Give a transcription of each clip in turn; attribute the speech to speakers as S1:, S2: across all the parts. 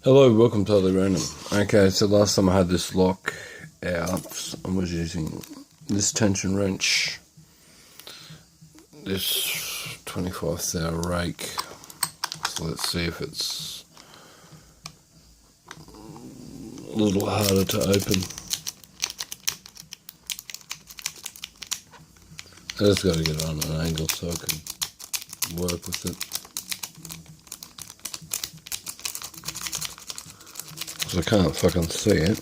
S1: Hello, welcome to Totally Random. Okay, so last time I had this lock out, I was using this tension wrench, this 25 thou rake. So let's see if it's a little harder to open. I just got to get it on an angle so I can work with it. I can't fucking see it.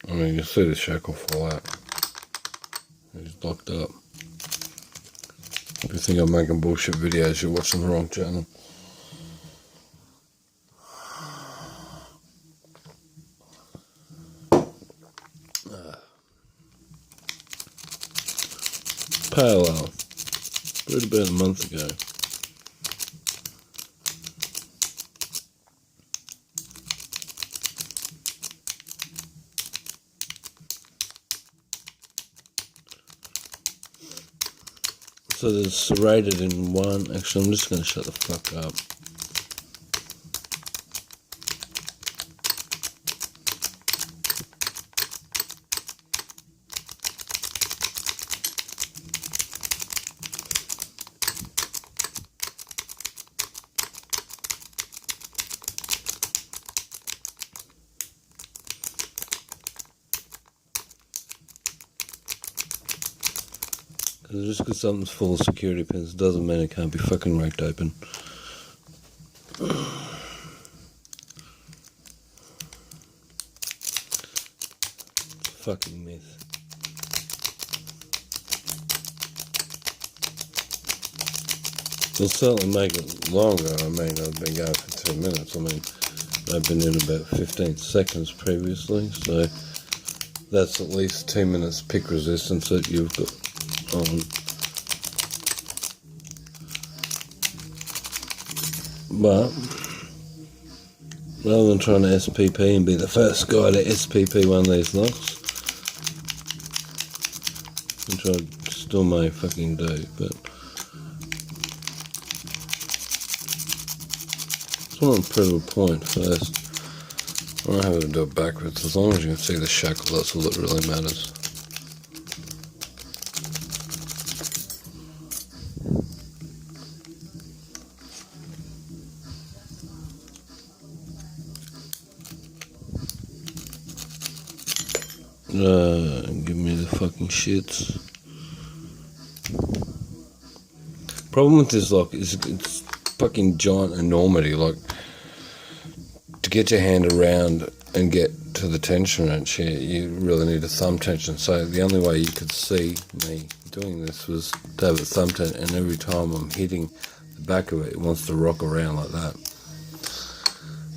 S1: I mean, you can see the shackle fall out. He's locked up. If you think I'm making bullshit videos, you're watching the wrong channel. Parallel. Brewed about a month ago. So there's serrated in one. Actually, I'm just going to shut the fuck up. Just because something's full of security pins doesn't mean it can't be fucking raked open. Fucking myth. It'll certainly make it longer. I mean, I've been going for 2 minutes. I mean, I've been in about 15 seconds previously, so that's at least 2 minutes pick resistance that you've got on. But rather than trying to SPP and be the first guy to SPP one of these locks, which I still may fucking do, but just want to prove a point first. I don't have to do it backwards. As long as you can see the shackle, that's all that really matters. Give me the fucking shits. Problem with this lock is it's fucking giant enormity. Like, to get your hand around and get to the tension wrench here, you really need a thumb tension. So the only way you could see me doing this was to have a thumb tension, and every time I'm hitting the back of it, it wants to rock around like that.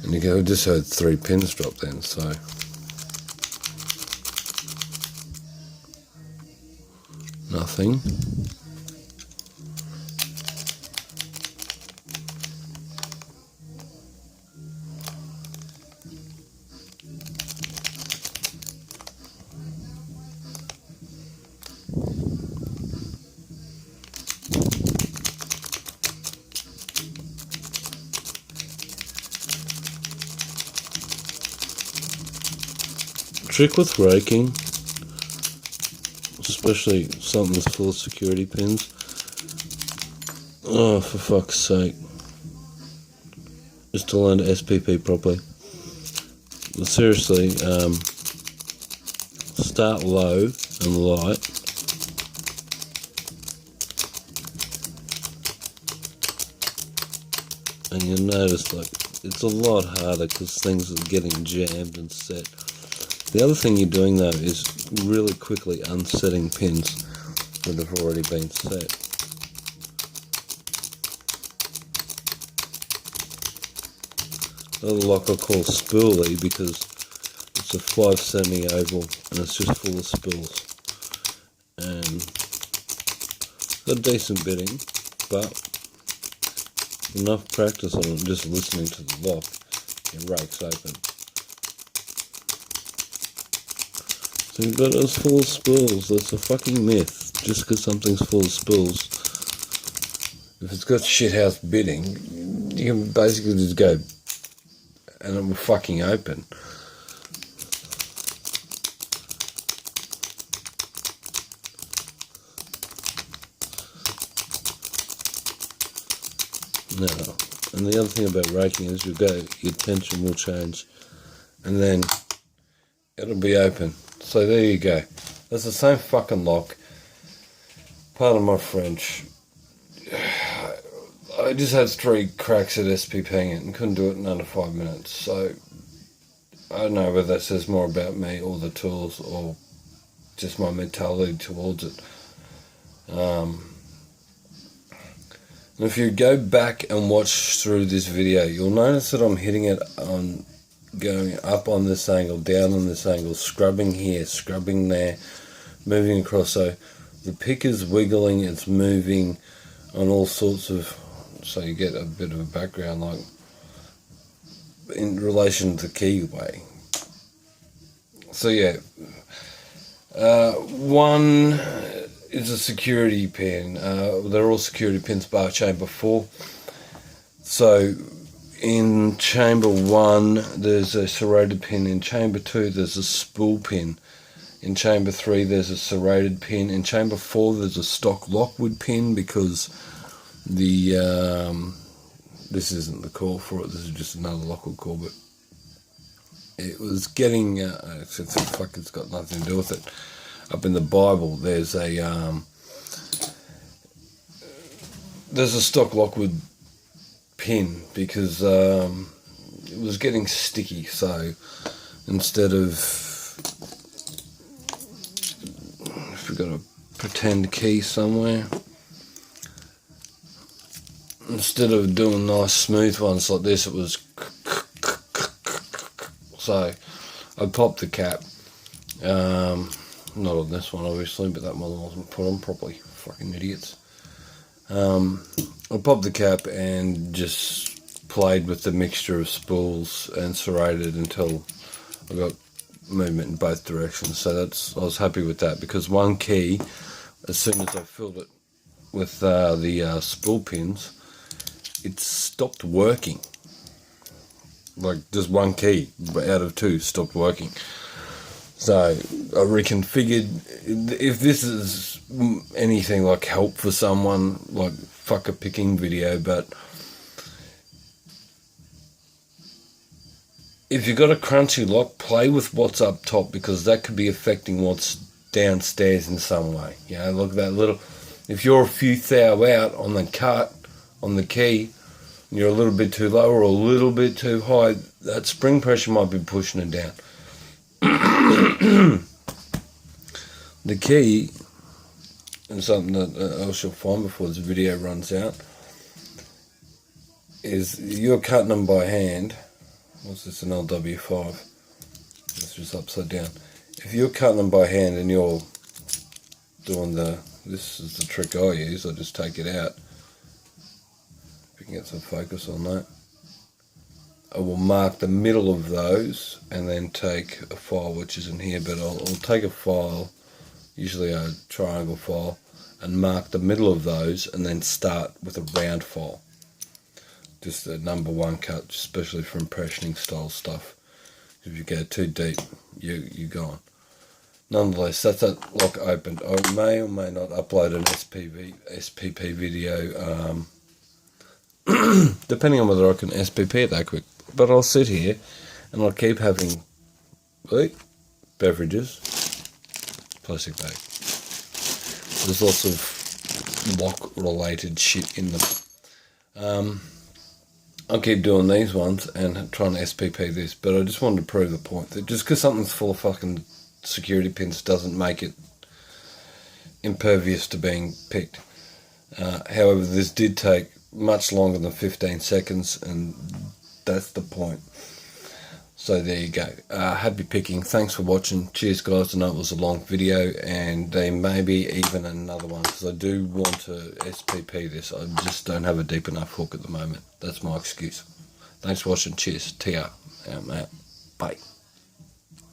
S1: And you can just heard 3 pins drop then, so. Nothing. Trick with raking, especially something that's full of security pins. Oh, for fuck's sake. Just to learn to SPP properly. But seriously, start low and light. And you'll notice, like, it's a lot harder because things are getting jammed and set. The other thing you're doing though is really quickly unsetting pins that have already been set. Another lock I call spoolie because it's a 5 semi-oval and it's just full of spools. And got decent bitting, but enough practice on just listening to the lock, it rakes open. But it's full of spools. That's a fucking myth. Just because something's full of spools, if it's got shithouse bidding, you can basically just go and it will fucking open. Now, and the other thing about raking is your tension will change, and then it'll be open. So there you go. That's the same fucking lock. Pardon my French. I just had 3 cracks at SPPing it and couldn't do it in under 5 minutes. So I don't know whether that says more about me or the tools or just my mentality towards it. And if you go back and watch through this video, you'll notice that I'm hitting it on going up on this angle, down on this angle, scrubbing here, scrubbing there, moving across. So the pick is wiggling, it's moving on all sorts of, so you get a bit of a background like in relation to the keyway. So yeah, one is a security pin. They're all security pins bar chamber 4. So in chamber 1 there's a serrated pin, in chamber 2 there's a spool pin, in chamber 3 there's a serrated pin, in chamber 4 there's a stock Lockwood pin, because the this isn't the call for it, this is just another Lockwood call, but it was getting it's got nothing to do with it. Up in the Bible there's a stock Lockwood pin, because it was getting sticky, so instead of, if we've got a pretend key somewhere, instead of doing nice smooth ones like this, it was so I popped the cap, not on this one obviously, but that one wasn't put on properly, fucking idiots. I popped the cap and just played with the mixture of spools and serrated until I got movement in both directions. So I was happy with that, because one key, as soon as I filled it with the spool pins, it stopped working. Like just one key out of 2 stopped working. So I reconfigured. If this is anything like help for someone, like fuck a picking video, but if you've got a crunchy lock, play with what's up top, because that could be affecting what's downstairs in some way. You know, look at that little, if you're a few thou out on the cut, on the key, and you're a little bit too low or a little bit too high, that spring pressure might be pushing it down. The key, and something that I shall find before this video runs out, is you're cutting them by hand. What's this, an LW5? It's just upside down. If you're cutting them by hand and you're doing this is the trick I use, I just take it out. If you can get some focus on that. I will mark the middle of those and then take a file, which is in here, but I'll take a file, usually a triangle file, and mark the middle of those and then start with a round file. Just a number 1 cut, especially for impressioning style stuff. If you go too deep, you're gone. Nonetheless, that's that lock opened. I may or may not upload an SPP video, depending on whether I can SPP it that quick. But I'll sit here and I'll keep having beverages, plastic bag. There's lots of lock related shit in them. I'll keep doing these ones and trying to SPP this, but I just wanted to prove the point that just because something's full of fucking security pins doesn't make it impervious to being picked. However, this did take much longer than 15 seconds, and that's the point. So there you go. Happy picking. Thanks for watching. Cheers guys. I know it was a long video, and there may be even another one, because I do want to SPP this. I just don't have a deep enough hook at the moment. That's my excuse. Thanks for watching. Cheers. TR. Out. Bye.